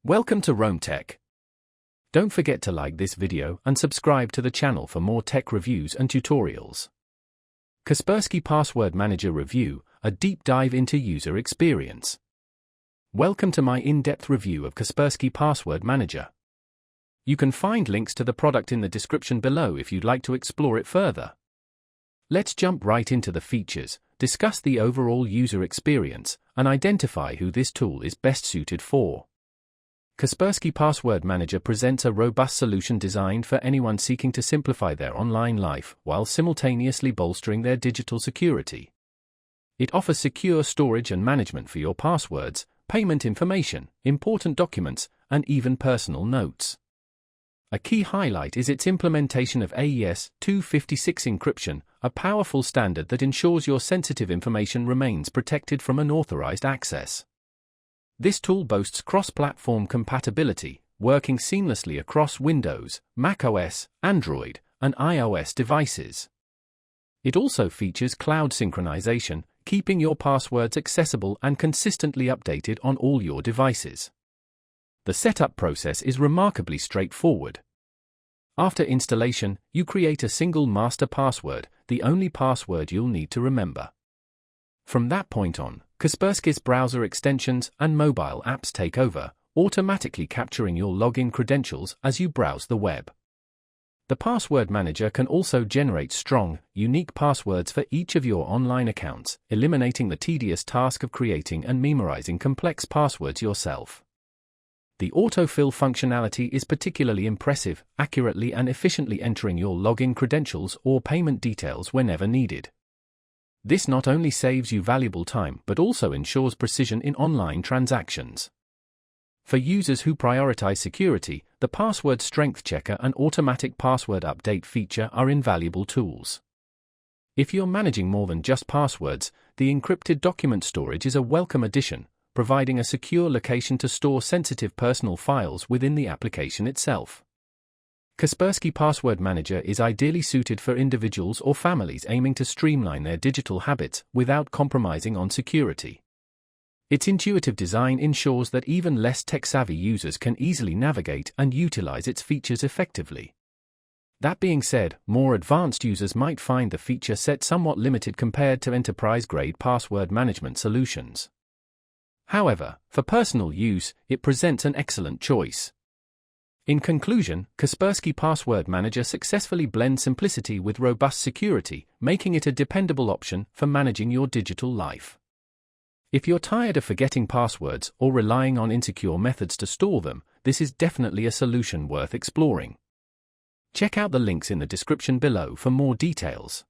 Welcome to Rome Tech. Don't forget to like this video and subscribe to the channel for more tech reviews and tutorials. Kaspersky Password Manager Review, a deep dive into user experience. Welcome to my in-depth review of Kaspersky Password Manager. You can find links to the product in the description below if you'd like to explore it further. Let's jump right into the features, discuss the overall user experience, and identify who this tool is best suited for. Kaspersky Password Manager presents a robust solution designed for anyone seeking to simplify their online life while simultaneously bolstering their digital security. It offers secure storage and management for your passwords, payment information, important documents, and even personal notes. A key highlight is its implementation of AES 256 encryption, a powerful standard that ensures your sensitive information remains protected from unauthorized access. This tool boasts cross-platform compatibility, working seamlessly across Windows, macOS, Android, and iOS devices. It also features cloud synchronization, keeping your passwords accessible and consistently updated on all your devices. The setup process is remarkably straightforward. After installation, you create a single master password, the only password you'll need to remember. From that point on, Kaspersky's browser extensions and mobile apps take over, automatically capturing your login credentials as you browse the web. The Password Manager can also generate strong, unique passwords for each of your online accounts, eliminating the tedious task of creating and memorizing complex passwords yourself. The autofill functionality is particularly impressive, accurately and efficiently entering your login credentials or payment details whenever needed. This not only saves you valuable time but also ensures precision in online transactions. For users who prioritize security, the Password Strength Checker and automatic password update feature are invaluable tools. If you're managing more than just passwords, the encrypted document storage is a welcome addition, providing a secure location to store sensitive personal files within the application itself. Kaspersky Password Manager is ideally suited for individuals or families aiming to streamline their digital habits without compromising on security. Its intuitive design ensures that even less tech-savvy users can easily navigate and utilize its features effectively. That being said, more advanced users might find the feature set somewhat limited compared to enterprise-grade password management solutions. However, for personal use, it presents an excellent choice. In conclusion, Kaspersky Password Manager successfully blends simplicity with robust security, making it a dependable option for managing your digital life. If you're tired of forgetting passwords or relying on insecure methods to store them, this is definitely a solution worth exploring. Check out the links in the description below for more details.